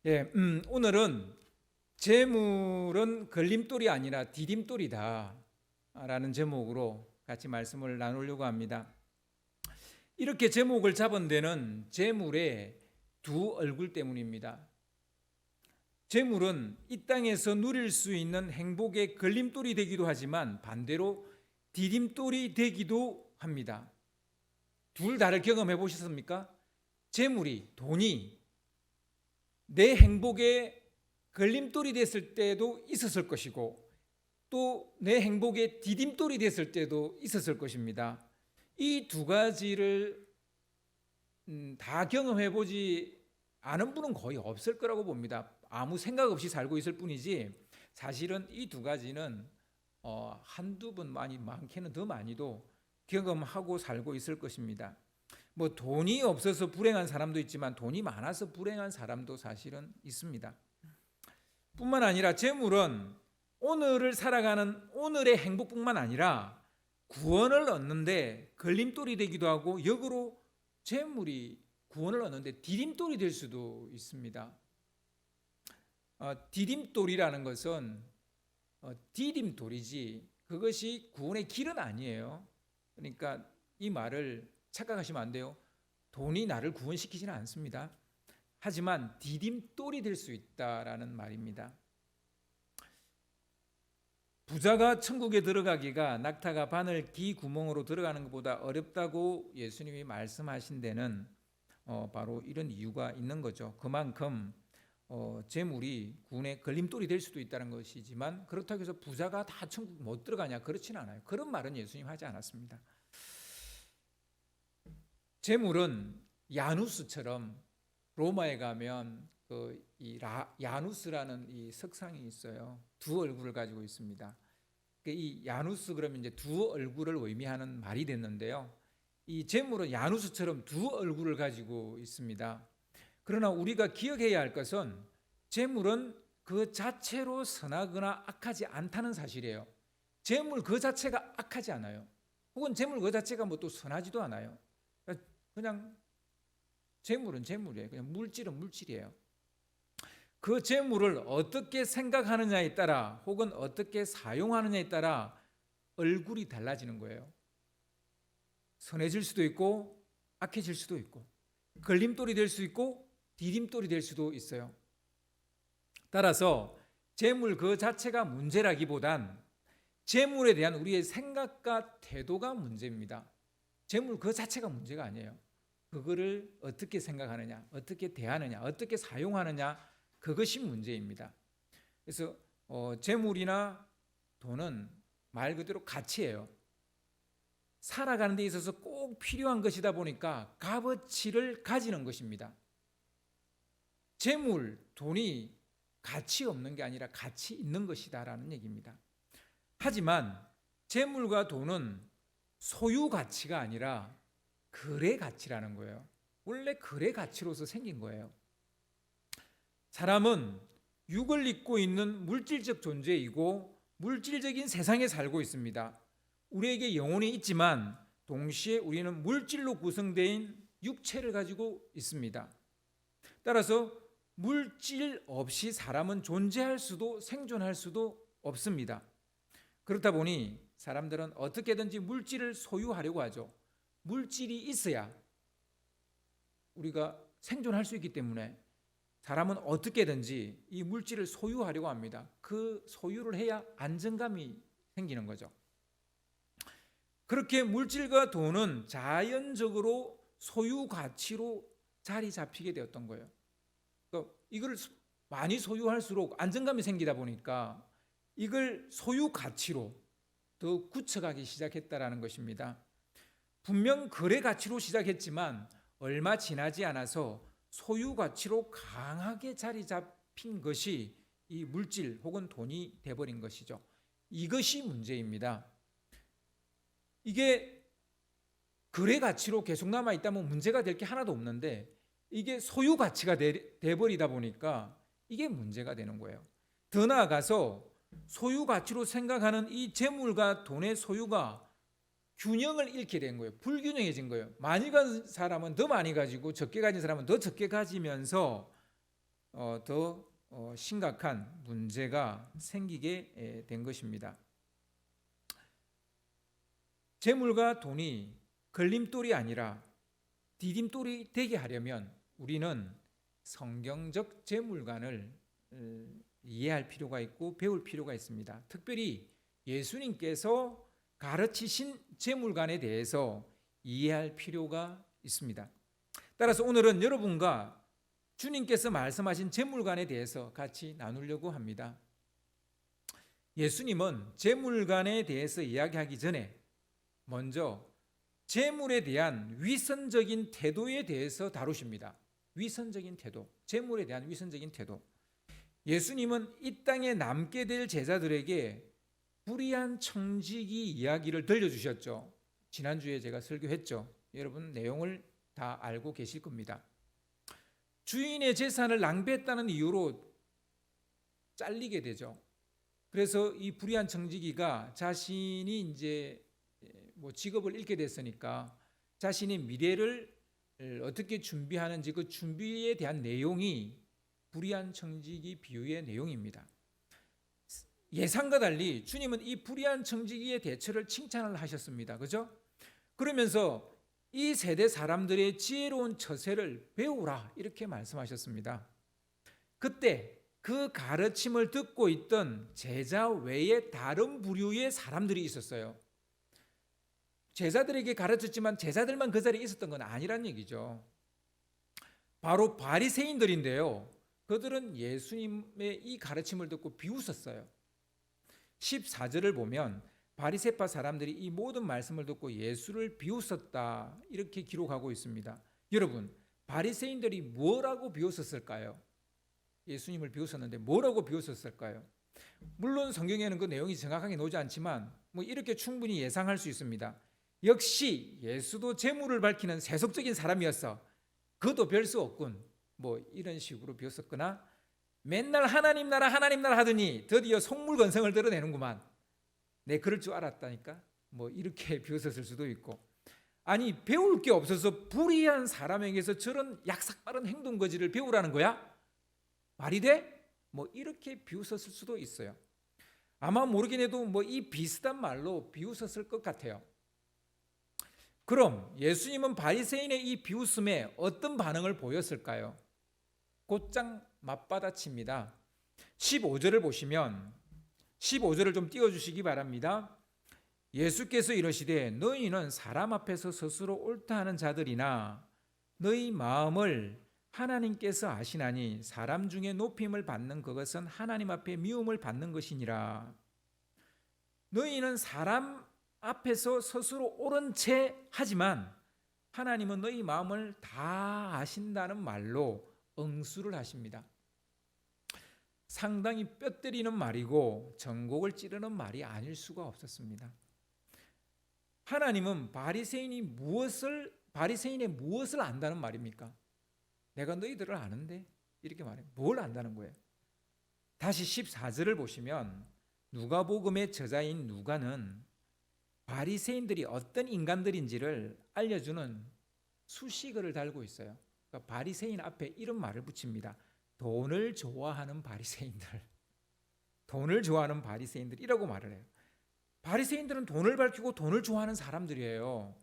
오늘은 재물은 걸림돌이 아니라 디딤돌이다 라는 제목으로 같이 말씀을 나누려고 합니다. 이렇게 제목을 잡은 데는 재물의 두 얼굴 때문입니다. 재물은 이 땅에서 누릴 수 있는 행복의 걸림돌이 되기도 하지만 반대로 디딤돌이 되기도 합니다. 둘 다를 경험해 보셨습니까? 재물이, 돈이 내 행복의 걸림돌이 됐을 때도 있었을 것이고 또 내 행복의 디딤돌이 됐을 때도 있었을 것입니다. 이 두 가지를 다 경험해 보지 않은 분은 거의 없을 거라고 봅니다. 아무 생각 없이 살고 있을 뿐이지 사실은 이 두 가지는 한두 번 많게는 더 많이도 경험하고 살고 있을 것입니다. 뭐 돈이 없어서 불행한 사람도 있지만 돈이 많아서 불행한 사람도 사실은 있습니다. 뿐만 아니라 재물은 오늘을 살아가는 오늘의 행복뿐만 아니라 구원을 얻는데 걸림돌이 되기도 하고 역으로 재물이 구원을 얻는데 디딤돌이 될 수도 있습니다. 디딤돌이라는 것은 디딤돌이지 그것이 구원의 길은 아니에요. 그러니까 이 말을 착각하시면 안 돼요. 돈이 나를 구원시키지는 않습니다. 하지만 디딤돌이 될 수 있다라는 말입니다. 부자가 천국에 들어가기가 낙타가 바늘 기 구멍으로 들어가는 것보다 어렵다고 예수님이 말씀하신 데는 바로 이런 이유가 있는 거죠. 그만큼 재물이 구원의 걸림돌이 될 수도 있다는 것이지만 그렇다고 해서 부자가 다 천국 못 들어가냐 그렇지는 않아요. 그런 말은 예수님 하지 않았습니다. 재물은 야누스처럼 로마에 가면 야누스라는 이 석상이 있어요. 두 얼굴을 가지고 있습니다. 이 야누스 그러면 이제 두 얼굴을 의미하는 말이 됐는데요. 이 재물은 야누스처럼 두 얼굴을 가지고 있습니다. 그러나 우리가 기억해야 할 것은 재물은 그 자체로 선하거나 악하지 않다는 사실이에요. 재물 그 자체가 악하지 않아요. 혹은 재물 그 자체가 뭐 또 선하지도 않아요. 그냥 재물은 재물이에요. 그냥 물질은 물질이에요. 그 재물을 어떻게 생각하느냐에 따라 혹은 어떻게 사용하느냐에 따라 얼굴이 달라지는 거예요. 선해질 수도 있고 악해질 수도 있고 걸림돌이 될 수 있고 디딤돌이 될 수도 있어요. 따라서 재물 그 자체가 문제라기보단 재물에 대한 우리의 생각과 태도가 문제입니다. 재물 그 자체가 문제가 아니에요. 그거를 어떻게 생각하느냐, 어떻게 대하느냐, 어떻게 사용하느냐 그것이 문제입니다. 그래서 재물이나 돈은 말 그대로 가치예요. 살아가는 데 있어서 꼭 필요한 것이다 보니까 값어치를 가지는 것입니다. 재물, 돈이 가치 없는 게 아니라 가치 있는 것이다라는 얘기입니다. 하지만 재물과 돈은 소유 가치가 아니라 거래 가치라는 거예요. 원래 거래 가치로서 생긴 거예요. 사람은 육을 입고 있는 물질적 존재이고 물질적인 세상에 살고 있습니다. 우리에게 영혼이 있지만 동시에 우리는 물질로 구성된 육체를 가지고 있습니다. 따라서 물질 없이 사람은 존재할 수도 생존할 수도 없습니다. 그렇다 보니 사람들은 어떻게든지 물질을 소유하려고 하죠. 물질이 있어야 우리가 생존할 수 있기 때문에 사람은 어떻게든지 이 물질을 소유하려고 합니다. 그 소유를 해야 안정감이 생기는 거죠. 그렇게 물질과 돈은 자연적으로 소유 가치로 자리 잡히게 되었던 거예요. 그러니까 이걸 많이 소유할수록 안정감이 생기다 보니까 이걸 소유 가치로 더 굳혀가기 시작했다라는 것입니다. 분명 거래 가치로 시작했지만 얼마 지나지 않아서 소유 가치로 강하게 자리 잡힌 것이 이 물질 혹은 돈이 돼버린 것이죠. 이것이 문제입니다. 이게 거래 가치로 계속 남아있다면 문제가 될 게 하나도 없는데 이게 소유 가치가 돼버리다 보니까 이게 문제가 되는 거예요. 더 나아가서 소유 가치로 생각하는 이 재물과 돈의 소유가 균형을 잃게 된 거예요. 불균형해진 거예요. 많이 가진 사람은 더 많이 가지고 적게 가진 사람은 더 적게 가지면서 더 심각한 문제가 생기게 된 것입니다. 재물과 돈이 걸림돌이 아니라 디딤돌이 되게 하려면 우리는 성경적 재물관을 이해할 필요가 있고 배울 필요가 있습니다. 특별히 예수님께서 가르치신 재물관에 대해서 이해할 필요가 있습니다. 따라서 오늘은 여러분과 주님께서 말씀하신 재물관에 대해서 같이 나누려고 합니다. 예수님은 재물관에 대해서 이야기하기 전에 먼저 재물에 대한 위선적인 태도에 대해서 다루십니다. 위선적인 태도, 재물에 대한 위선적인 태도. 예수님은 이 땅에 남게 될 제자들에게 불의한 청지기 이야기를 들려주셨죠. 지난주에 제가 설교했죠. 여러분 내용을 다 알고 계실 겁니다. 주인의 재산을 낭비했다는 이유로 잘리게 되죠. 그래서 이 불의한 청지기가 자신이 이제 직업을 잃게 됐으니까 자신의 미래를 어떻게 준비하는지 그 준비에 대한 내용이 불의한 청지기 비유의 내용입니다. 예상과 달리 주님은 이 불의한 청지기의 대처를 칭찬을 하셨습니다. 그죠? 그러면서 이 세대 사람들의 지혜로운 처세를 배우라 이렇게 말씀하셨습니다. 그때 그 가르침을 듣고 있던 제자 외에 다른 부류의 사람들이 있었어요. 제자들에게 가르쳤지만 제자들만 그 자리에 있었던 건 아니란 얘기죠. 바로 바리새인들인데요. 그들은 예수님의 이 가르침을 듣고 비웃었어요. 14절을 보면 바리새파 사람들이 이 모든 말씀을 듣고 예수를 비웃었다 이렇게 기록하고 있습니다. 여러분, 바리새인들이 뭐라고 비웃었을까요? 예수님을 비웃었는데 뭐라고 비웃었을까요? 물론 성경에는 그 내용이 정확하게 나오지 않지만 이렇게 충분히 예상할 수 있습니다. 역시 예수도 재물을 밝히는 세속적인 사람이었어. 그도 별 수 없군. 이런 식으로 비웃었거나 맨날 하나님 나라 하더니 드디어 속물건성을 드러내는구만. 내 그럴 줄 알았다니까. 이렇게 비웃었을 수도 있고. 아니 배울 게 없어서 불의한 사람에게서 저런 약삭빠른 행동거지를 배우라는 거야? 말이 돼? 이렇게 비웃었을 수도 있어요. 아마 모르긴 해도 이 비슷한 말로 비웃었을 것 같아요. 그럼 예수님은 바리새인의 이 비웃음에 어떤 반응을 보였을까요? 곧장 맞받아칩니다. 15절을 보시면 15절을 좀 띄워주시기 바랍니다. 예수께서 이러시되 너희는 사람 앞에서 스스로 옳다 하는 자들이나 너희 마음을 하나님께서 아시나니 사람 중에 높임을 받는 그것은 하나님 앞에 미움을 받는 것이니라. 너희는 사람 앞에서 스스로 옳은 채 하지만 하나님은 너희 마음을 다 아신다는 말로 응수를 하십니다. 상당히 뼈 때리는 말이고 전곡을 찌르는 말이 아닐 수가 없었습니다. 하나님은 바리새인의 무엇을 안다는 말입니까? 내가 너희들을 아는데 이렇게 말해요. 뭘 안다는 거예요? 다시 14절을 보시면 누가복음의 저자인 누가는 바리새인들이 어떤 인간들인지를 알려주는 수식어를 달고 있어요. 그러니까 바리새인 앞에 이런 말을 붙입니다. 돈을 좋아하는 바리새인들. 돈을 좋아하는 바리새인들이라고 말을 해요. 바리새인들은 돈을 밝히고 돈을 좋아하는 사람들이에요.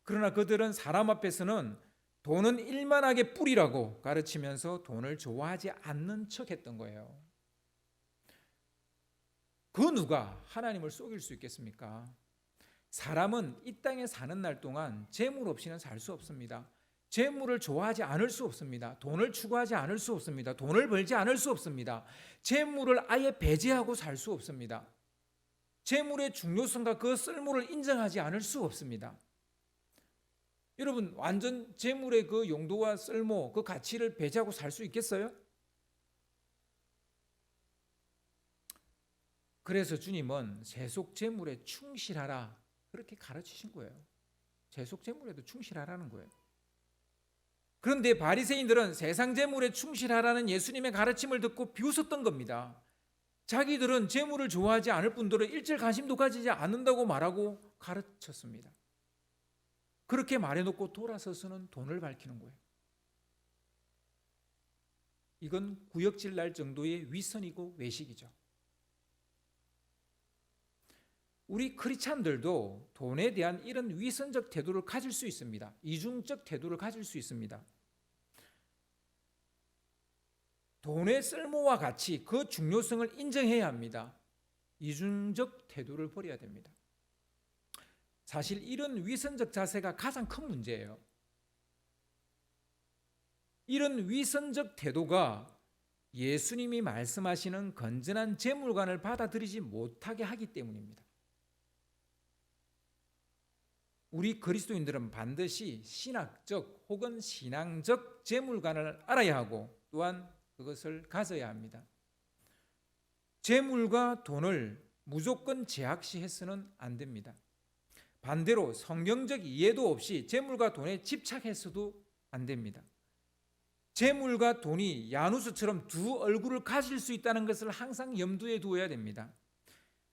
그러나 그들은 사람 앞에서는 돈은 일만하게 뿌리라고 가르치면서 돈을 좋아하지 않는 척했던 거예요. 그 누가 하나님을 속일 수 있겠습니까? 사람은 이 땅에 사는 날 동안 재물 없이는 살 수 없습니다. 재물을 좋아하지 않을 수 없습니다. 돈을 추구하지 않을 수 없습니다. 돈을 벌지 않을 수 없습니다. 재물을 아예 배제하고 살 수 없습니다. 재물의 중요성과 그 쓸모를 인정하지 않을 수 없습니다. 여러분 완전 재물의 그 용도와 쓸모, 그 가치를 배제하고 살 수 있겠어요? 그래서 주님은 세속 재물에 충실하라 그렇게 가르치신 거예요. 세속 재물에도 충실하라는 거예요. 그런데 바리새인들은 세상 재물에 충실하라는 예수님의 가르침을 듣고 비웃었던 겁니다. 자기들은 재물을 좋아하지 않을 뿐더러 일절 관심도 가지지 않는다고 말하고 가르쳤습니다. 그렇게 말해놓고 돌아서서는 돈을 밝히는 거예요. 이건 구역질 날 정도의 위선이고 외식이죠. 우리 크리스찬들도 돈에 대한 이런 위선적 태도를 가질 수 있습니다. 이중적 태도를 가질 수 있습니다. 돈의 쓸모와 가치, 그 중요성을 인정해야 합니다. 이중적 태도를 버려야 됩니다. 사실 이런 위선적 자세가 가장 큰 문제예요. 이런 위선적 태도가 예수님이 말씀하시는 건전한 재물관을 받아들이지 못하게 하기 때문입니다. 우리 그리스도인들은 반드시 신학적 혹은 신앙적 재물관을 알아야 하고 또한 그것을 가져야 합니다. 재물과 돈을 무조건 제약시해서는 안 됩니다. 반대로 성경적 이해도 없이 재물과 돈에 집착해서도 안 됩니다. 재물과 돈이 야누스처럼 두 얼굴을 가질 수 있다는 것을 항상 염두에 두어야 됩니다.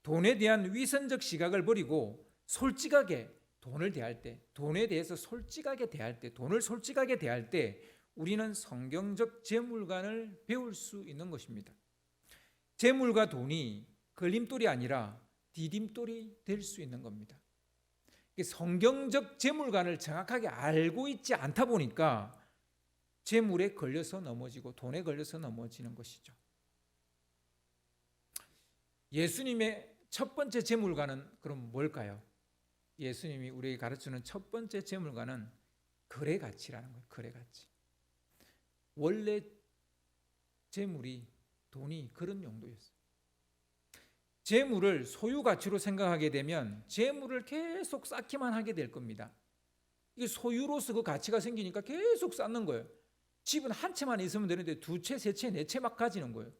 돈에 대한 위선적 시각을 버리고 솔직하게 돈을 대할 때, 돈에 대해서 솔직하게 대할 때, 돈을 솔직하게 대할 때 우리는 성경적 재물관을 배울 수 있는 것입니다. 재물과 돈이 걸림돌이 아니라 디딤돌이 될 수 있는 겁니다. 성경적 재물관을 정확하게 알고 있지 않다 보니까 재물에 걸려서 넘어지고 돈에 걸려서 넘어지는 것이죠. 예수님의 첫 번째 재물관은 그럼 뭘까요? 예수님이 우리에게 가르치는 첫 번째 재물관은 거래 가치라는 거예요. 거래 가치. 원래 재물이 돈이 그런 용도였어요. 재물을 소유 가치로 생각하게 되면 재물을 계속 쌓기만 하게 될 겁니다. 이게 소유로서 그 가치가 생기니까 계속 쌓는 거예요. 집은 한 채만 있으면 되는데 두 채, 세 채, 네 채 막 가지는 거예요.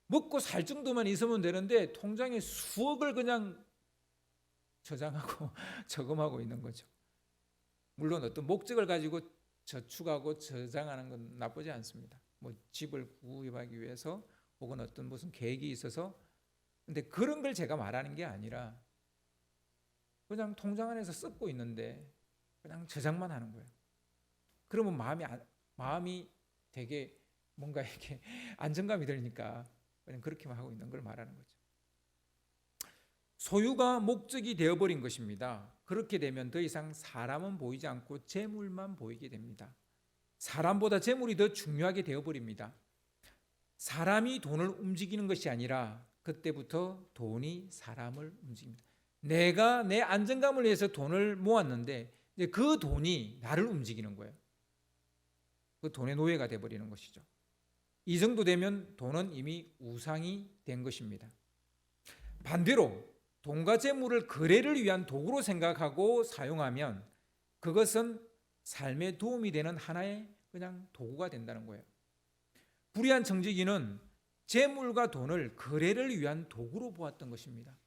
먹고 살 정도만 있으면 되는데 통장에 수억을 그냥 저장하고 저금하고 있는 거죠. 물론 어떤 목적을 가지고 저축하고 저장하는 건 나쁘지 않습니다. 뭐 집을 구입하기 위해서 혹은 어떤 무슨 계획이 있어서. 근데 그런 걸 제가 말하는 게 아니라 그냥 통장 안에서 썩고 있는데 그냥 저장만 하는 거예요. 그러면 마음이 되게 뭔가 이렇게 안정감이 들니까 그냥 그렇게만 하고 있는 걸 말하는 거죠. 소유가 목적이 되어버린 것입니다. 그렇게 되면 더 이상 사람은 보이지 않고 재물만 보이게 됩니다. 사람보다 재물이 더 중요하게 되어버립니다. 사람이 돈을 움직이는 것이 아니라 그때부터 돈이 사람을 움직입니다. 내가 내 안정감을 위해서 돈을 모았는데 이제 그 돈이 나를 움직이는 거예요. 그 돈의 노예가 되어버리는 것이죠. 이 정도 되면 돈은 이미 우상이 된 것입니다. 반대로 돈과 재물을 거래를 위한 도구로 생각하고 사용하면 그것은 삶에 도움이 되는 하나의 그냥 도구가 된다는 거예요. 불의한 청지기는 재물과 돈을 거래를 위한 도구로 보았던 것입니다.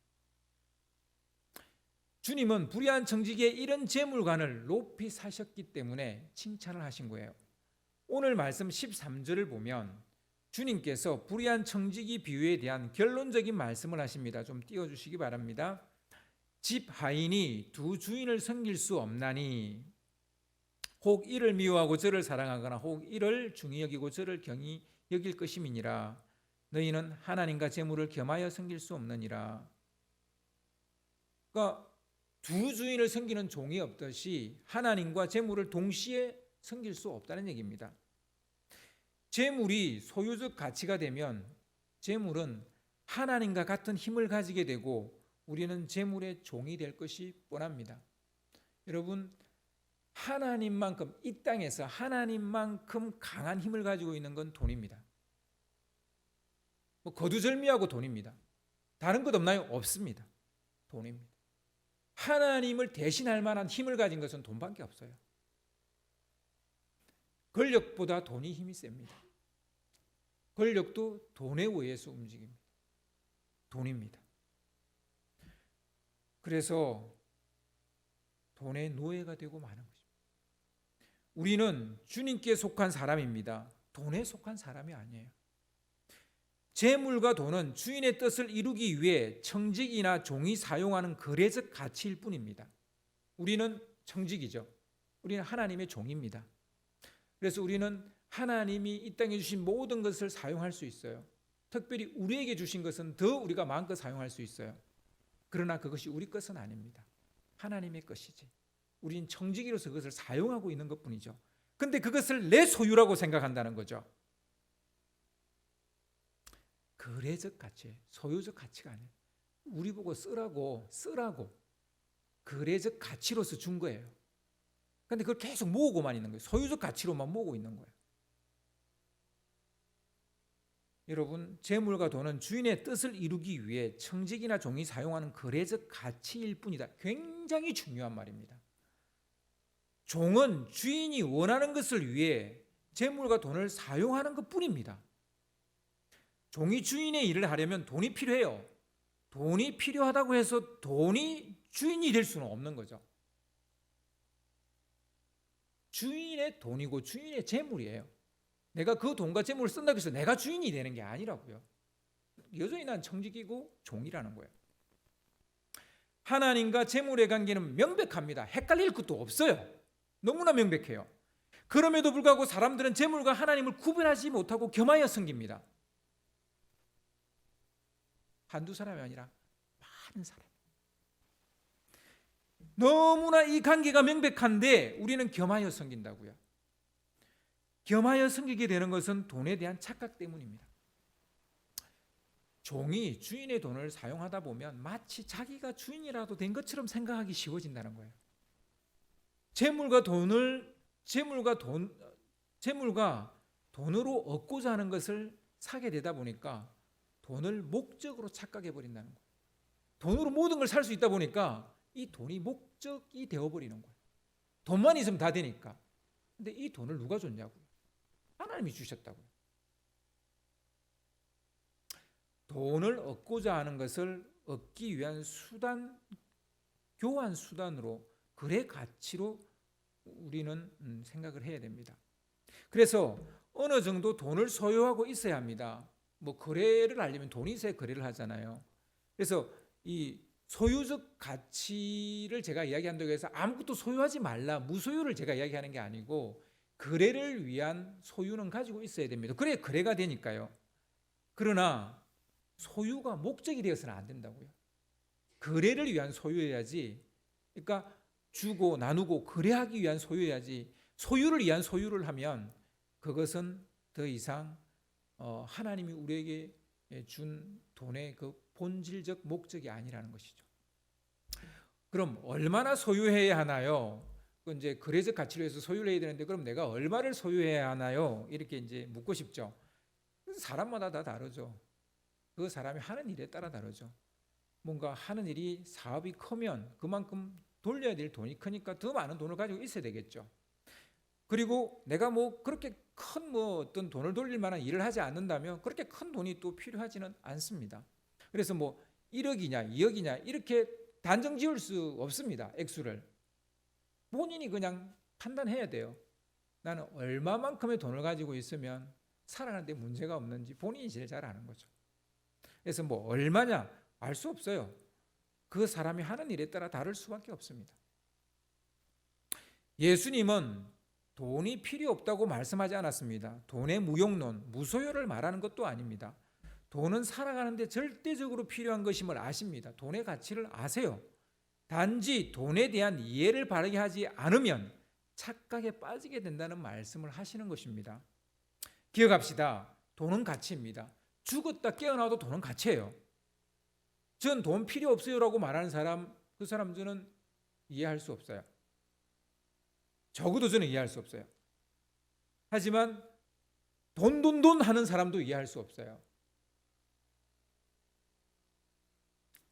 주님은 불의한 청지기의 이런 재물관을 높이 사셨기 때문에 칭찬을 하신 거예요. 오늘 말씀 13절을 보면 주님께서 불의한 청지기 비유에 대한 결론적인 말씀을 하십니다. 좀 띄워주시기 바랍니다. 집 하인이 두 주인을 섬길 수 없나니 혹 이를 미워하고 저를 사랑하거나 혹 이를 중히 여기고 저를 경히 여길 것임이니라. 너희는 하나님과 재물을 겸하여 섬길 수 없느니라. 그러니까 두 주인을 섬기는 종이 없듯이 하나님과 재물을 동시에 섬길 수 없다는 얘기입니다. 재물이 소유적 가치가 되면 재물은 하나님과 같은 힘을 가지게 되고 우리는 재물의 종이 될 것이 뻔합니다. 여러분, 하나님만큼 이 땅에서 하나님만큼 강한 힘을 가지고 있는 건 돈입니다. 거두절미하고 돈입니다. 다른 것 없나요? 없습니다. 돈입니다. 하나님을 대신할 만한 힘을 가진 것은 돈밖에 없어요. 권력보다 돈이 힘이 셉니다. 권력도 돈에 의해서 움직입니다. 돈입니다. 그래서 돈의 노예가 되고 마는 것입니다. 우리는 주님께 속한 사람입니다. 돈에 속한 사람이 아니에요. 재물과 돈은 주인의 뜻을 이루기 위해 청직이나 종이 사용하는 거래적 가치일 뿐입니다. 우리는 청직이죠. 우리는 하나님의 종입니다. 그래서 우리는 하나님이 이 땅에 주신 모든 것을 사용할 수 있어요. 특별히 우리에게 주신 것은 더 우리가 마음껏 사용할 수 있어요. 그러나 그것이 우리 것은 아닙니다. 하나님의 것이지. 우린 청지기로서 그것을 사용하고 있는 것뿐이죠. 근데 그것을 내 소유라고 생각한다는 거죠. 거래적 가치, 소유적 가치가 아니에요. 우리 보고 쓰라고 거래적 가치로서 준 거예요. 근데 그걸 계속 모으고만 있는 거예요. 소유적 가치로만 모으고 있는 거예요. 여러분, 재물과 돈은 주인의 뜻을 이루기 위해 청직이나 종이 사용하는 거래적 가치일 뿐이다. 굉장히 중요한 말입니다. 종은 주인이 원하는 것을 위해 재물과 돈을 사용하는 것뿐입니다. 종이 주인의 일을 하려면 돈이 필요해요. 돈이 필요하다고 해서 돈이 주인이 될 수는 없는 거죠. 주인의 돈이고 주인의 재물이에요. 내가 그 돈과 재물을 쓴다고 해서 내가 주인이 되는 게 아니라고요. 여전히 난 청직이고 종이라는 거예요. 하나님과 재물의 관계는 명백합니다. 헷갈릴 것도 없어요. 너무나 명백해요. 그럼에도 불구하고 사람들은 재물과 하나님을 구별하지 못하고 겸하여 섬깁니다. 한두 사람이 아니라 많은 사람. 너무나 이 관계가 명백한데 우리는 겸하여 섬긴다고요. 겸하여 섬기게 되는 것은 돈에 대한 착각 때문입니다. 종이 주인의 돈을 사용하다 보면 마치 자기가 주인이라도 된 것처럼 생각하기 쉬워진다는 거예요. 재물과 돈으로 얻고자 하는 것을 사게 되다 보니까 돈을 목적으로 착각해 버린다는 거예요. 돈으로 모든 걸 살 수 있다 보니까 이 돈이 목적이 되어버리는 거예요. 돈만 있으면 다 되니까. 근데 이 돈을 누가 줬냐고요? 하나님이 주셨다고요. 돈을 얻고자 하는 것을 얻기 위한 수단, 교환 수단으로, 거래 가치로 우리는 생각을 해야 됩니다. 그래서 어느 정도 돈을 소유하고 있어야 합니다. 뭐 거래를 하려면 돈이 있어야 거래를 하잖아요. 그래서 이 소유적 가치를 제가 이야기한다고 해서 아무것도 소유하지 말라, 무소유를 제가 이야기하는 게 아니고 거래를 위한 소유는 가지고 있어야 됩니다. 그래 거래가 되니까요. 그러나 소유가 목적이 되어서는 안 된다고요. 거래를 위한 소유여야지. 그러니까 주고 나누고 거래하기 위한 소유여야지. 소유를 위한 소유를 하면 그것은 더 이상 하나님이 우리에게 준 돈의 그 본질적 목적이 아니라는 것이죠. 그럼 얼마나 소유해야 하나요? 이제 거래적 가치로 해서 소유를 해야 되는데 그럼 내가 얼마를 소유해야 하나요? 이렇게 이제 묻고 싶죠. 사람마다 다 다르죠. 그 사람이 하는 일에 따라 다르죠. 뭔가 하는 일이 사업이 크면 그만큼 돌려야 될 돈이 크니까 더 많은 돈을 가지고 있어야 되겠죠. 그리고 내가 뭐 그렇게 큰 뭐 어떤 돈을 돌릴 만한 일을 하지 않는다면 그렇게 큰 돈이 또 필요하지는 않습니다. 그래서 뭐 1억이냐 2억이냐 이렇게 단정 지을 수 없습니다. 액수를. 본인이 그냥 판단해야 돼요. 나는 얼마만큼의 돈을 가지고 있으면 살아가는데 문제가 없는지 본인이 제일 잘 아는 거죠. 그래서 뭐 얼마냐 알 수 없어요. 그 사람이 하는 일에 따라 다를 수밖에 없습니다. 예수님은 돈이 필요 없다고 말씀하지 않았습니다. 돈의 무용론, 무소유를 말하는 것도 아닙니다. 돈은 살아가는데 절대적으로 필요한 것임을 아십니다. 돈의 가치를 아세요. 단지 돈에 대한 이해를 바르게 하지 않으면 착각에 빠지게 된다는 말씀을 하시는 것입니다. 기억합시다. 돈은 가치입니다. 죽었다 깨어나도 돈은 가치예요. 전 돈 필요 없어요라고 말하는 사람, 그 사람 저는 이해할 수 없어요. 적어도 저는 이해할 수 없어요. 하지만 돈 하는 사람도 이해할 수 없어요.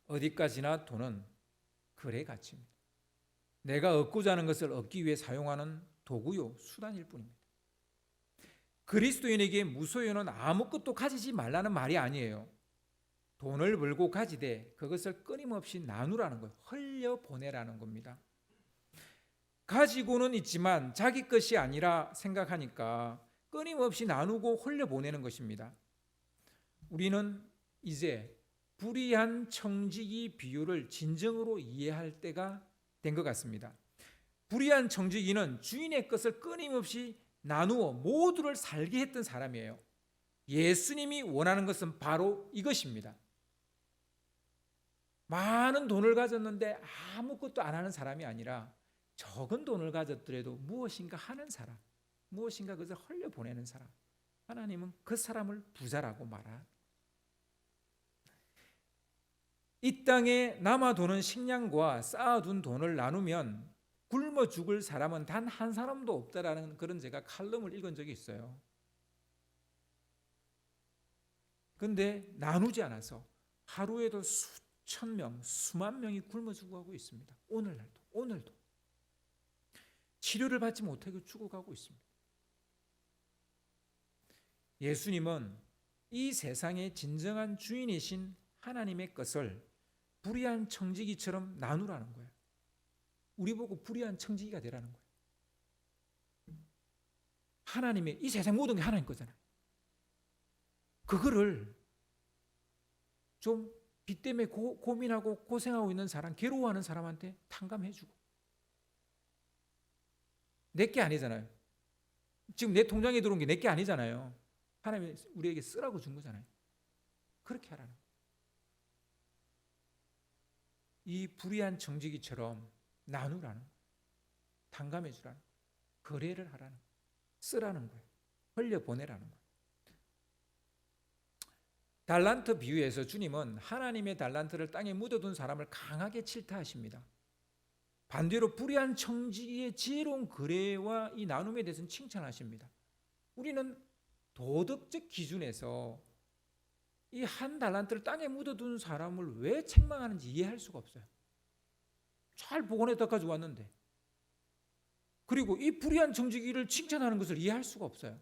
어디까지나 돈은 거래 가치입니다. 내가 얻고자 하는 것을 얻기 위해 사용하는 도구요, 수단일 뿐입니다. 그리스도인에게 무소유는 아무것도 가지지 말라는 말이 아니에요. 돈을 벌고 가지되 그것을 끊임없이 나누라는 거예요. 흘려보내라는 겁니다. 가지고는 있지만 자기 것이 아니라 생각하니까 끊임없이 나누고 흘려보내는 것입니다. 우리는 이제 불의한 청지기 비유를 진정으로 이해할 때가 된 것 같습니다. 불의한 청지기는 주인의 것을 끊임없이 나누어 모두를 살게 했던 사람이에요. 예수님이 원하는 것은 바로 이것입니다. 많은 돈을 가졌는데 아무것도 안 하는 사람이 아니라 적은 돈을 가졌더라도 무엇인가 하는 사람, 무엇인가 그것을 흘려보내는 사람, 하나님은 그 사람을 부자라고 말합니다. 이 땅에 남아도는 식량과 쌓아둔 돈을 나누면 굶어 죽을 사람은 단 한 사람도 없다라는 그런 제가 칼럼을 읽은 적이 있어요. 그런데 나누지 않아서 하루에도 수천 명, 수만 명이 굶어 죽어가고 있습니다. 오늘도 치료를 받지 못하고 죽어가고 있습니다. 예수님은 이 세상의 진정한 주인이신 하나님의 것을 불의한 청지기처럼 나누라는 거예요. 우리 보고 불의한 청지기가 되라는 거예요. 하나님의, 이 세상 모든 게 하나님 거잖아요. 그거를 좀 빚 때문에 고민하고 고생하고 있는 사람, 괴로워하는 사람한테 탕감해주고. 내게 아니잖아요. 지금 내 통장에 들어온 게 내게 아니잖아요. 하나님이 우리에게 쓰라고 준 거잖아요. 그렇게 하라는 거예요. 이 불의한 청지기처럼 나누라는 거예요. 탕감해 주라는 거예요. 거래를 하라는 거예요. 쓰라는 거예요. 흘려보내라는 거예요. 달란트 비유에서 주님은 하나님의 달란트를 땅에 묻어둔 사람을 강하게 질타하십니다. 반대로 불의한 청지기의 지혜로운 거래와 이 나눔에 대해서는 칭찬하십니다. 우리는 도덕적 기준에서 이 한 달란트를 땅에 묻어둔 사람을 왜 책망하는지 이해할 수가 없어요. 잘 보관해다 가지고 왔는데, 그리고 이 불의한 청지기를 칭찬하는 것을 이해할 수가 없어요.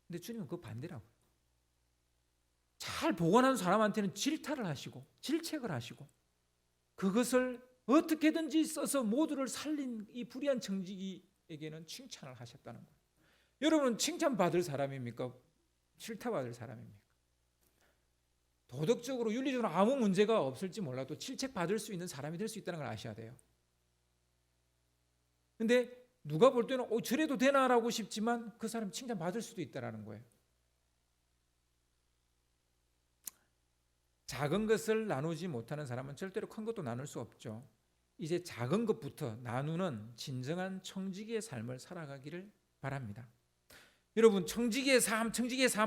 근데 주님은 그 반대라고요. 잘 보관한 사람한테는 질타를 하시고 질책을 하시고 그것을 어떻게든지 써서 모두를 살린 이 불의한 청지기에게는 칭찬을 하셨다는 거예요. 여러분은 칭찬받을 사람입니까? 질타받을 사람입니까? 도덕적으로 윤리적으로 아무 문제가 없을지 몰라도 질책받을 수 있는 사람이 될 수 있다는 걸 아셔야 돼요. 근데 누가 볼 때는 저래도 되나라고 싶지만 그 사람 칭찬받을 수도 있다는 거예요. 작은 것을 나누지 못하는 사람은 절대로 큰 것도 나눌 수 없죠. 이제 작은 것부터 나누는 진정한 청지기의 삶을 살아가기를 바랍니다. 여러분, 청지기의 삶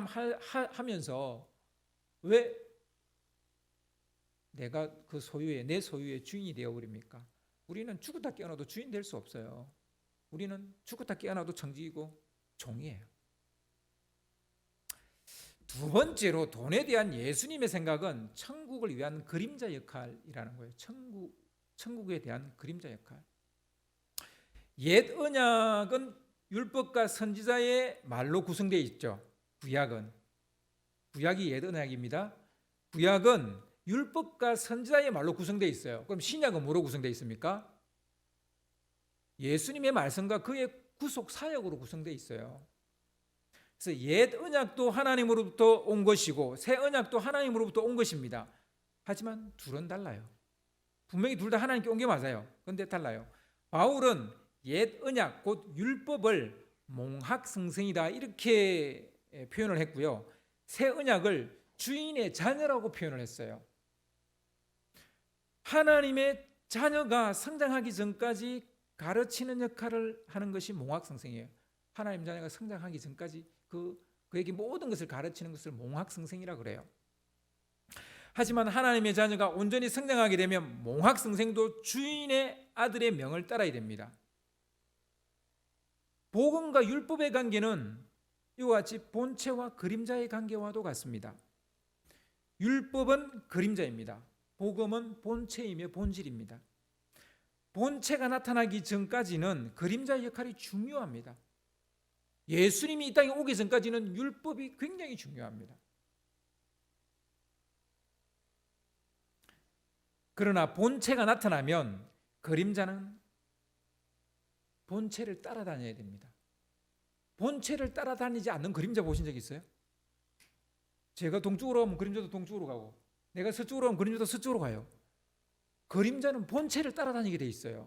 하면서 왜 내가 그 소유의, 내 소유의 주인이 되어버립니까? 우리는 죽었다 깨어나도 주인 될 수 없어요. 우리는 죽었다 깨어나도 청지기고 종이에요. 두 번째로 돈에 대한 예수님의 생각은 천국을 위한 그림자 역할이라는 거예요. 천국에 대한 그림자 역할. 옛 언약은 율법과 선지자의 말로 구성되어 있죠. 구약이 옛 언약입니다. 구약은 율법과 선지자의 말로 구성되어 있어요. 그럼 신약은 뭐로 구성되어 있습니까? 예수님의 말씀과 그의 구속 사역으로 구성되어 있어요. 그래서 옛 언약도 하나님으로부터 온 것이고 새 언약도 하나님으로부터 온 것입니다. 하지만 둘은 달라요. 분명히 둘 다 하나님께 온 게 맞아요. 그런데 달라요. 바울은 옛 언약 곧 율법을 몽학성생이다 이렇게 표현을 했고요. 새 언약을 주인의 자녀라고 표현을 했어요. 하나님의 자녀가 성장하기 전까지 가르치는 역할을 하는 것이 몽학성생이에요. 하나님 자녀가 성장하기 전까지 그에게 모든 것을 가르치는 것을 몽학성생이라고 그래요. 하지만 하나님의 자녀가 온전히 성장하게 되면 몽학성생도 주인의 아들의 명을 따라야 됩니다. 복음과 율법의 관계는 이와 같이 본체와 그림자의 관계와도 같습니다. 율법은 그림자입니다. 복음은 본체이며 본질입니다. 본체가 나타나기 전까지는 그림자의 역할이 중요합니다. 예수님이 이 땅에 오기 전까지는 율법이 굉장히 중요합니다. 그러나 본체가 나타나면 그림자는 본체를 따라다녀야 됩니다. 본체를 따라다니지 않는 그림자 보신 적 있어요? 제가 동쪽으로 가면 그림자도 동쪽으로 가고 내가 서쪽으로 가면 그림자도 서쪽으로 가요. 그림자는 본체를 따라다니게 돼 있어요.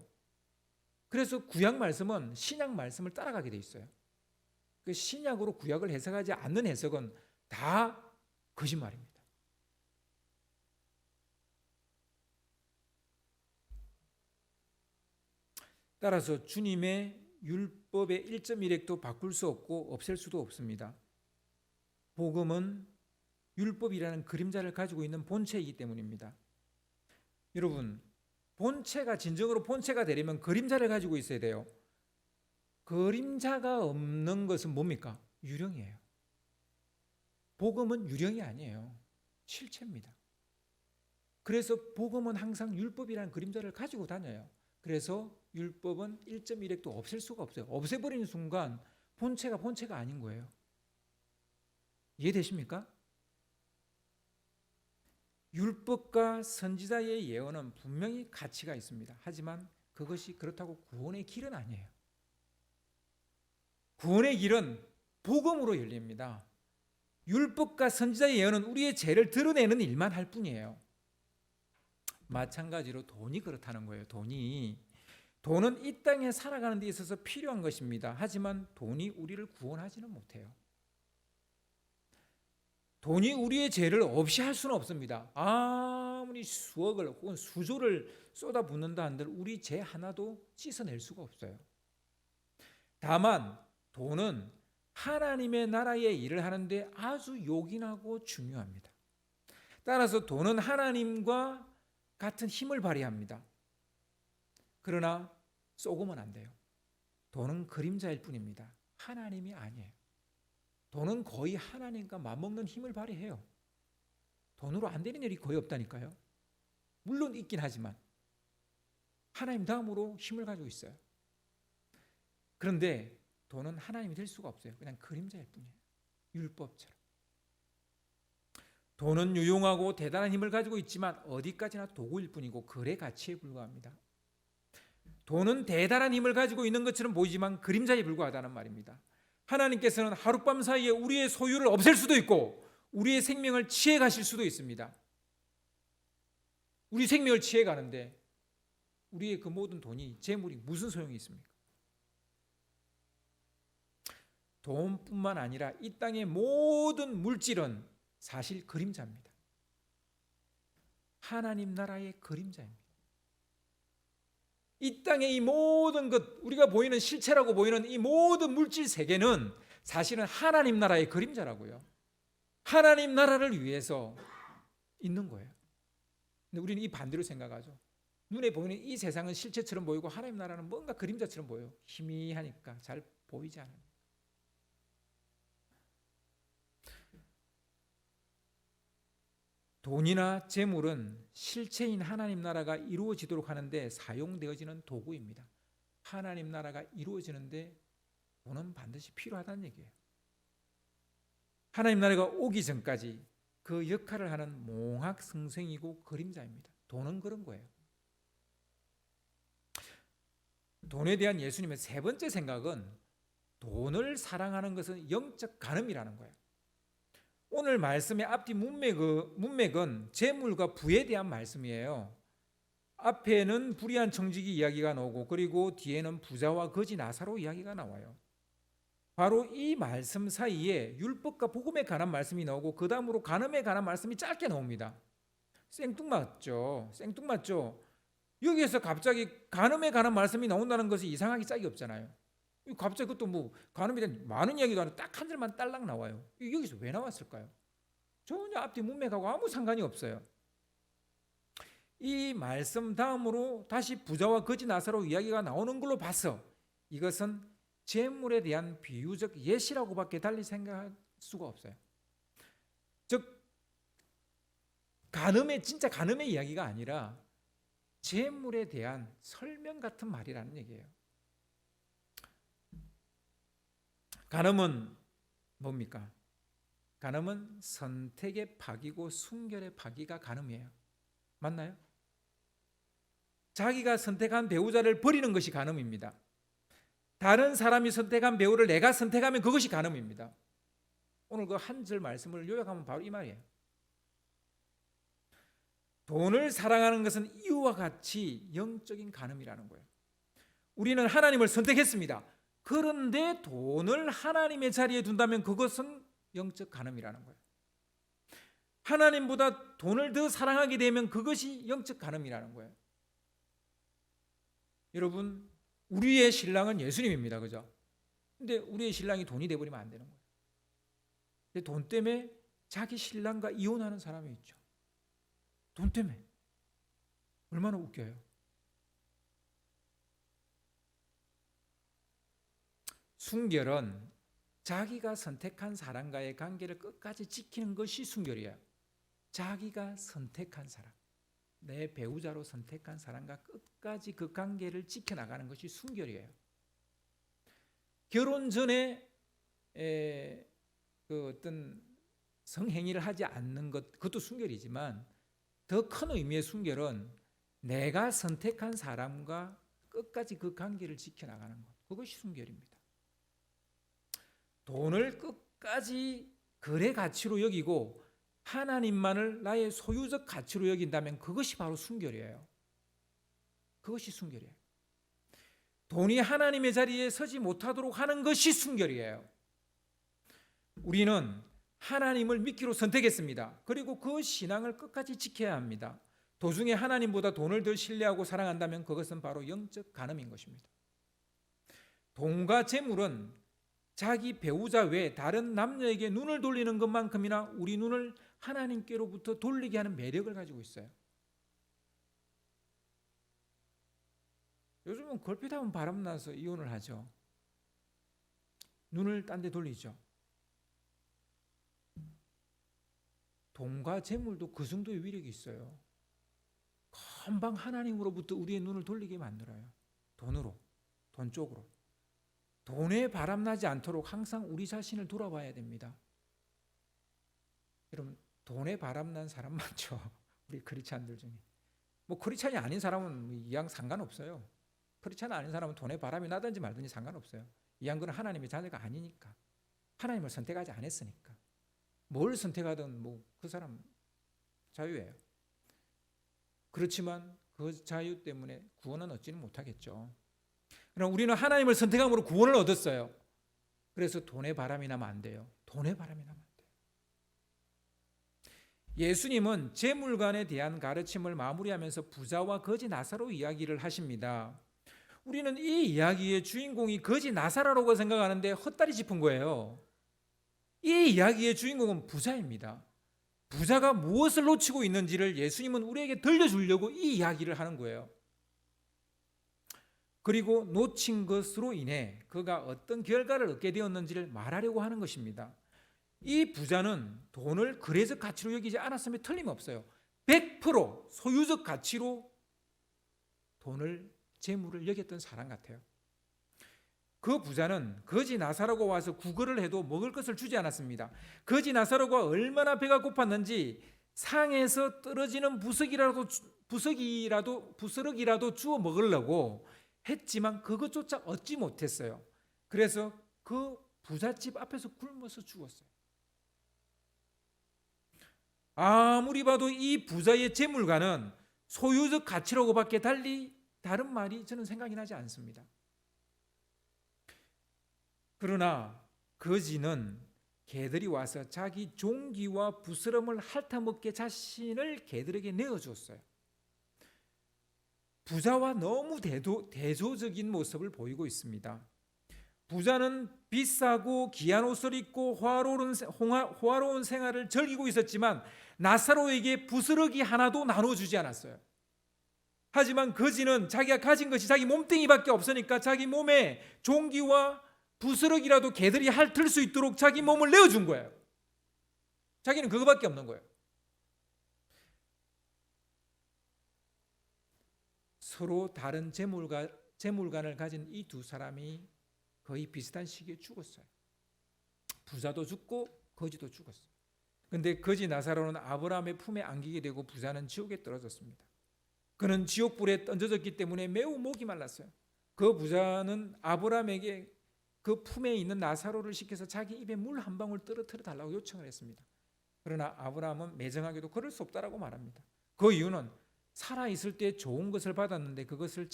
그래서 구약 말씀은 신약 말씀을 따라가게 돼 있어요. 그 신약으로 구약을 해석하지 않는 해석은 다 거짓말입니다. 따라서 주님의 율법의 1.1획도 바꿀 수 없고 없앨 수도 없습니다. 복음은 율법이라는 그림자를 가지고 있는 본체이기 때문입니다. 여러분, 본체가 진정으로 본체가 되려면 그림자를 가지고 있어야 돼요. 그림자가 없는 것은 뭡니까? 유령이에요. 복음은 유령이 아니에요. 실체입니다. 그래서 복음은 항상 율법이라는 그림자를 가지고 다녀요. 그래서 율법은 1.1획도 없앨 수가 없어요. 없애버리는 순간 본체가 아닌 거예요. 이해되십니까? 율법과 선지자의 예언은 분명히 가치가 있습니다. 하지만 그것이 그렇다고 구원의 길은 아니에요. 구원의 길은 복음으로 열립니다. 율법과 선지자의 예언은 우리의 죄를 드러내는 일만 할 뿐이에요. 마찬가지로 돈이 그렇다는 거예요. 돈은 이 땅에 살아가는 데 있어서 필요한 것입니다. 하지만 돈이 우리를 구원하지는 못해요. 돈이 우리의 죄를 없이 할 수는 없습니다. 아무리 수억을 혹은 수조를 쏟아붓는다 한들 우리 죄 하나도 씻어낼 수가 없어요. 다만 돈은 하나님의 나라의 일을 하는데 아주 요긴하고 중요합니다. 따라서 돈은 하나님과 같은 힘을 발휘합니다. 그러나 쏘고는 안 돼요. 돈은 그림자일 뿐입니다. 하나님이 아니에요. 돈은 거의 하나님과 맞먹는 힘을 발휘해요. 돈으로 안 되는 일이 거의 없다니까요. 물론 있긴 하지만 하나님 다음으로 힘을 가지고 있어요. 그런데 돈은 하나님이 될 수가 없어요. 그냥 그림자일 뿐이에요. 율법처럼. 돈은 유용하고 대단한 힘을 가지고 있지만 어디까지나 도구일 뿐이고 거래 가치에 불과합니다. 돈은 대단한 힘을 가지고 있는 것처럼 보이지만 그림자에 불과하다는 말입니다. 하나님께서는 하룻밤 사이에 우리의 소유를 없앨 수도 있고 우리의 생명을 취해 가실 수도 있습니다. 우리 생명을 취해 가는데 우리의 그 모든 돈이, 재물이 무슨 소용이 있습니까? 돈뿐만 아니라 이 땅의 모든 물질은 사실 그림자입니다. 하나님 나라의 그림자입니다. 이 땅의 이 모든 것, 우리가 보이는 실체라고 보이는 이 모든 물질 세계는 사실은 하나님 나라의 그림자라고요. 하나님 나라를 위해서 있는 거예요. 근데 우리는 이 반대로 생각하죠. 눈에 보이는 이 세상은 실체처럼 보이고 하나님 나라는 뭔가 그림자처럼 보여요. 희미하니까 잘 보이지 않아요. 돈이나 재물은 실체인 하나님 나라가 이루어지도록 하는데 사용되어지는 도구입니다. 하나님 나라가 이루어지는데 돈은 반드시 필요하다는 얘기예요. 하나님 나라가 오기 전까지 그 역할을 하는 몽학성생이고 그림자입니다. 돈은 그런 거예요. 돈에 대한 예수님의 세 번째 생각은 돈을 사랑하는 것은 영적 간음이라는 거예요. 오늘 말씀의 앞뒤 문맥은 재물과 부에 대한 말씀이에요. 앞에는 불의한 청지기 이야기가 나오고 그리고 뒤에는 부자와 거지 나사로 이야기가 나와요. 바로 이 말씀 사이에 율법과 복음에 관한 말씀이 나오고 그 다음으로 간음에 관한 말씀이 짧게 나옵니다. 생뚱맞죠? 여기에서 갑자기 간음에 관한 말씀이 나온다는 것이 이상하기 짝이 없잖아요. 갑자기 그것도 뭐 간음에 대한 많은 이야기도 아니고 딱 한 절만 딸랑 나와요. 여기서 왜 나왔을까요? 전혀 앞뒤 문맥하고 아무 상관이 없어요. 이 말씀 다음으로 다시 부자와 거지 나사로 이야기가 나오는 걸로 봐서 이것은 재물에 대한 비유적 예시라고밖에 달리 생각할 수가 없어요. 즉 진짜 간음의 이야기가 아니라 재물에 대한 설명 같은 말이라는 얘기예요. 간음은 뭡니까? 간음은 선택의 파기고 순결의 파기가 간음이에요. 맞나요? 자기가 선택한 배우자를 버리는 것이 간음입니다. 다른 사람이 선택한 배우를 내가 선택하면 그것이 간음입니다. 오늘 그 한 절 말씀을 요약하면 바로 이 말이에요. 돈을 사랑하는 것은 이와 같이 영적인 간음이라는 거예요. 우리는 하나님을 선택했습니다. 그런데 돈을 하나님의 자리에 둔다면 그것은 영적 간음이라는 거예요. 하나님보다 돈을 더 사랑하게 되면 그것이 영적 간음이라는 거예요. 여러분, 우리의 신랑은 예수님입니다. 그죠? 근데 우리의 신랑이 돈이 돼버리면 안 되는 거예요. 근데 돈 때문에 자기 신랑과 이혼하는 사람이 있죠. 돈 때문에. 얼마나 웃겨요. 순결은 자기가 선택한 사람과의 관계를 끝까지 지키는 것이 순결이에요. 자기가 선택한 사람, 내 배우자로 선택한 사람과 끝까지 그 관계를 지켜나가는 것이 순결이에요. 결혼 전에 그 어떤 성행위를 하지 않는 것, 그것도 순결이지만 더 큰 의미의 순결은 내가 선택한 사람과 끝까지 그 관계를 지켜나가는 것, 그것이 순결입니다. 돈을 끝까지 거래 가치로 여기고 하나님만을 나의 소유적 가치로 여긴다면 그것이 바로 순결이에요. 그것이 순결이에요. 돈이 하나님의 자리에 서지 못하도록 하는 것이 순결이에요. 우리는 하나님을 믿기로 선택했습니다. 그리고 그 신앙을 끝까지 지켜야 합니다. 도중에 하나님보다 돈을 더 신뢰하고 사랑한다면 그것은 바로 영적 간음인 것입니다. 돈과 재물은 자기 배우자 외에 다른 남녀에게 눈을 돌리는 것만큼이나 우리 눈을 하나님께로부터 돌리게 하는 매력을 가지고 있어요. 요즘은 걸핏하면 바람나서 이혼을 하죠. 눈을 딴 데 돌리죠. 돈과 재물도 그 정도의 위력이 있어요. 금방 하나님으로부터 우리의 눈을 돌리게 만들어요. 돈으로, 돈 쪽으로. 돈에 바람나지 않도록 항상 우리 자신을 돌아봐야 됩니다. 여러분, 돈에 바람난 사람 많죠? 우리 크리스찬들 중에. 뭐 크리스찬이 아닌 사람은 이양 상관없어요. 크리스찬 아닌 사람은 돈에 바람이 나든지 말든지 상관없어요. 이 양들은 하나님의 자녀가 아니니까. 하나님을 선택하지 않았으니까. 뭘 선택하든 뭐 그 사람 자유예요. 그렇지만 그 자유 때문에 구원은 얻지는 못하겠죠. 그럼 우리는 하나님을 선택함으로 구원을 얻었어요. 그래서 돈에 바람이 나면 안 돼요. 돈에 바람이 나면 안 돼요. 예수님은 재물관에 대한 가르침을 마무리하면서 부자와 거지 나사로 이야기를 하십니다. 우리는 이 이야기의 주인공이 거지 나사로라고 생각하는데 헛다리 짚은 거예요. 이 이야기의 주인공은 부자입니다. 부자가 무엇을 놓치고 있는지를 예수님은 우리에게 들려주려고 이 이야기를 하는 거예요. 그리고 놓친 것으로 인해 그가 어떤 결과를 얻게 되었는지를 말하려고 하는 것입니다. 이 부자는 돈을 거래적 가치로 여기지 않았음에 틀림없어요. 100% 소유적 가치로 돈을, 재물을 여겼던 사람 같아요. 그 부자는 거지 나사로가 와서 구걸을 해도 먹을 것을 주지 않았습니다. 거지 나사로가 얼마나 배가 고팠는지 상에서 떨어지는 부스러기라도 주워 먹으려고 했지만 그것조차 얻지 못했어요. 그래서 그 부잣집 앞에서 굶어서 죽었어요. 아무리 봐도 이 부자의 재물과는 소유적 가치라고밖에 달리 다른 말이 저는 생각이 나지 않습니다. 그러나 거지는 개들이 와서 자기 종기와 부스럼을 핥아먹게 자신을 개들에게 내어주었어요. 부자와 너무 대조적인 모습을 보이고 있습니다. 부자는 비싸고 귀한 옷을 입고 호화로운 생활을 즐기고 있었지만 나사로에게 부스러기 하나도 나눠주지 않았어요. 하지만 거지는 자기가 가진 것이 자기 몸뚱이밖에 없으니까 자기 몸에 종기와 부스러기라도 개들이 핥을 수 있도록 자기 몸을 내어준 거예요. 자기는 그거밖에 없는 거예요. 서로 다른 재물관을 가진 이 두 사람이 거의 비슷한 시기에 죽었어요. 부자도 죽고 거지도 죽었어요. 그런데 거지 나사로는 아브라함의 품에 안기게 되고 부자는 지옥에 떨어졌습니다. 그는 지옥불에 던져졌기 때문에 매우 목이 말랐어요. 그 부자는 아브라함에게 그 품에 있는 나사로를 시켜서 자기 입에 물 한 방울 떨어뜨려 달라고 요청을 했습니다. 그러나 아브라함은 매정하게도 그럴 수 없다라고 말합니다. 그 이유는 살아있을 때 좋은 것을 받았는데 그것을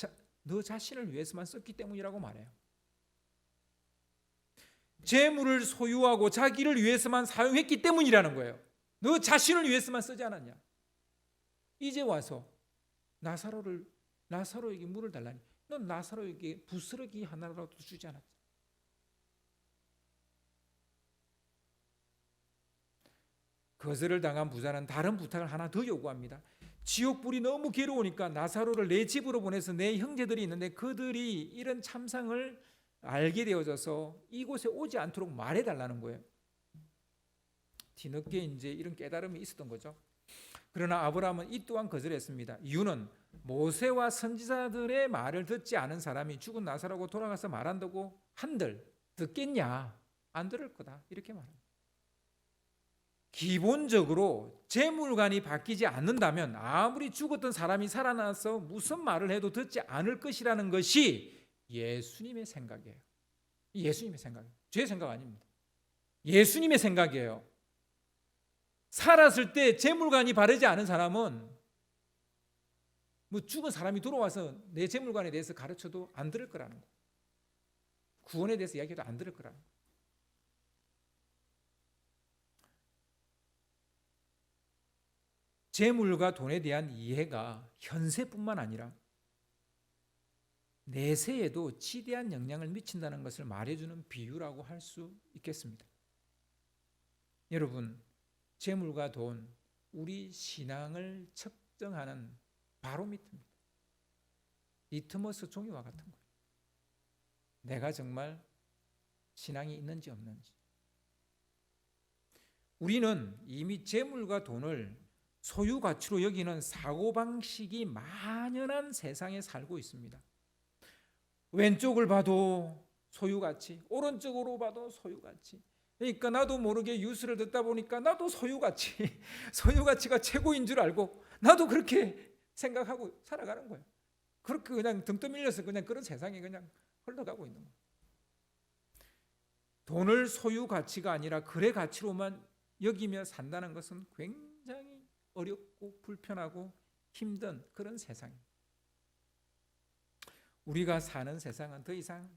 너 자신을 위해서만 썼기 때문이라고 말해요. 재물을 소유하고 자기를 위해서만 사용했기 때문이라는 거예요. 너 자신을 위해서만 쓰지 않았냐? 이제 와서 나사로에게 물을 달라니 넌 나사로에게 부스러기 하나라도 주지 않았지. 거절을 당한 부자는 다른 부탁을 하나 더 요구합니다. 지옥불이 너무 괴로우니까 나사로를 내 집으로 보내서 내 형제들이 있는데 그들이 이런 참상을 알게 되어져서 이곳에 오지 않도록 말해달라는 거예요. 뒤늦게 이제 이런 깨달음이 있었던 거죠. 그러나 아브라함은 이 또한 거절했습니다. 이유는 모세와 선지자들의 말을 듣지 않은 사람이 죽은 나사로가 돌아가서 말한다고 한들 듣겠냐? 안 들을 거다. 이렇게 말합니다. 기본적으로 재물관이 바뀌지 않는다면 아무리 죽었던 사람이 살아나서 무슨 말을 해도 듣지 않을 것이라는 것이 예수님의 생각이에요. 예수님의 생각이에요. 제 생각 아닙니다. 예수님의 생각이에요. 살았을 때 재물관이 바르지 않은 사람은 뭐 죽은 사람이 돌아와서 내 재물관에 대해서 가르쳐도 안 들을 거라는 거예요. 구원에 대해서 이야기해도 안 들을 거라는 거예요. 재물과 돈에 대한 이해가 현세뿐만 아니라 내세에도 지대한 영향을 미친다는 것을 말해주는 비유라고 할 수 있겠습니다. 여러분, 재물과 돈, 우리 신앙을 측정하는 바로미터입니다. 리트머스 종이와 같은 거예요. 내가 정말 신앙이 있는지 없는지. 우리는 이미 재물과 돈을 소유 가치로 여기는 사고방식이 만연한 세상에 살고 있습니다. 왼쪽을 봐도 소유 가치, 오른쪽으로 봐도 소유 가치. 그러니까 나도 모르게 뉴스를 듣다 보니까 나도 소유 가치, 소유 가치가 최고인 줄 알고 나도 그렇게 생각하고 살아가는 거예요. 그렇게 그냥 등 떠밀려서 그냥 그런 세상에 그냥 흘러가고 있는 거예요. 돈을 소유 가치가 아니라 거래 가치로만 여기며 산다는 것은 굉장히 어렵고 불편하고 힘든 그런 세상입니다. 우리가 사는 세상은 더 이상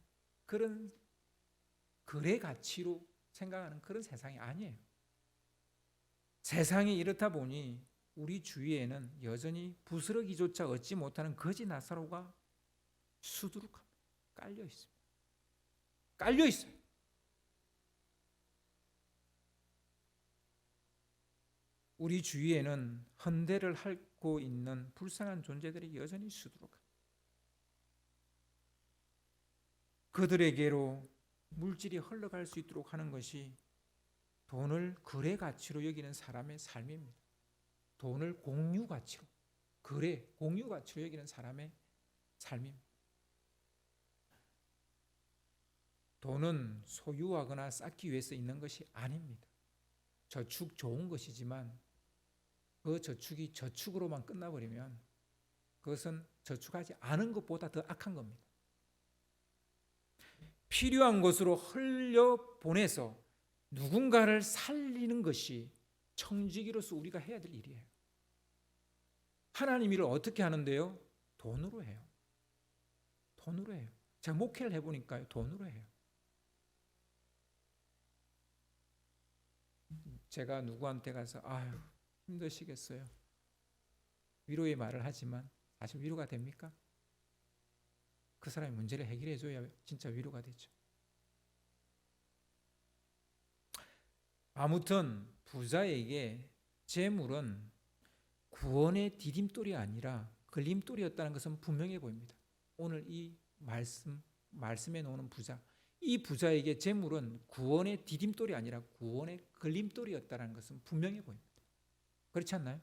그런 거래 가치로 생각하는 그런 세상이 아니에요. 세상이 이렇다 보니 우리 주위에는 여전히 부스러기조차 얻지 못하는 거지 나사로가 수두룩합니다. 깔려 있습니다. 깔려 있어요. 우리 주위에는 헌대를 핥고 있는 불쌍한 존재들이 여전히 수두룩합니다. 그들에게로 물질이 흘러갈 수 있도록 하는 것이 돈을 거래 가치로 여기는 사람의 삶입니다. 돈을 공유 가치로, 거래, 공유 가치로 여기는 사람의 삶입니다. 돈은 소유하거나 쌓기 위해서 있는 것이 아닙니다. 저축 좋은 것이지만 그 저축이 저축으로만 끝나버리면 그것은 저축하지 않은 것보다 더 악한 겁니다. 필요한 것으로 흘려보내서 누군가를 살리는 것이 청지기로서 우리가 해야 될 일이에요. 하나님 일을 어떻게 하는데요? 돈으로 해요. 돈으로 해요. 제가 목회를 해보니까요, 돈으로 해요. 제가 누구한테 가서 아유 힘드시겠어요. 위로의 말을 하지만 사실 위로가 됩니까? 그 사람이 문제를 해결해 줘야 진짜 위로가 되죠. 아무튼 부자에게 재물은 구원의 디딤돌이 아니라 걸림돌이었다는 것은 분명해 보입니다. 오늘 이 말씀에 나오는 부자, 이 부자에게 재물은 구원의 디딤돌이 아니라 구원의 걸림돌이었다는 것은 분명해 보입니다. 그렇지 않나요?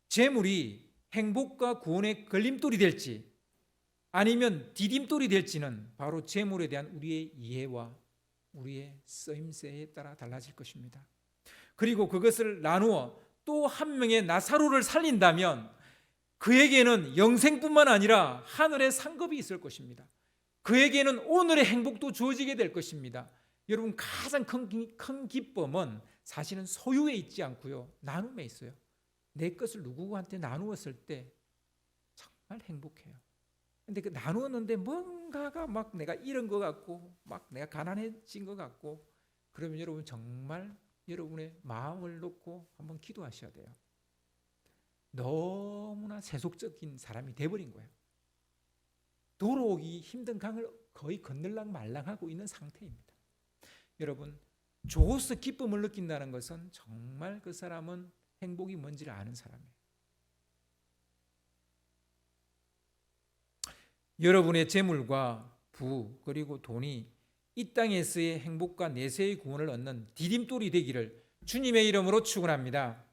재물이 행복과 구원의 걸림돌이 될지 아니면 디딤돌이 될지는 바로 재물에 대한 우리의 이해와 우리의 쓰임새에 따라 달라질 것입니다. 그리고 그것을 나누어 또 한 명의 나사로를 살린다면 그에게는 영생뿐만 아니라 하늘의 상급이 있을 것입니다. 그에게는 오늘의 행복도 주어지게 될 것입니다. 여러분, 가장 큰 기쁨은 사실은 소유에 있지 않고요, 나눔에 있어요. 내 것을 누구한테 나누었을 때 정말 행복해요. 근데 그 나누었는데 뭔가가 막 내가 잃은 것 같고 막 내가 가난해진 것 같고, 그러면 여러분 정말 여러분의 마음을 놓고 한번 기도하셔야 돼요. 너무나 세속적인 사람이 돼버린 거예요. 도로오기 힘든 강을 거의 건널랑 말랑하고 있는 상태입니다. 여러분, 줘서 기쁨을 느낀다는 것은 정말 그 사람은 행복이 뭔지를 아는 사람이에요. 여러분의 재물과 부 그리고 돈이 이 땅에서의 행복과 내세의 구원을 얻는 디딤돌이 되기를 주님의 이름으로 축원합니다.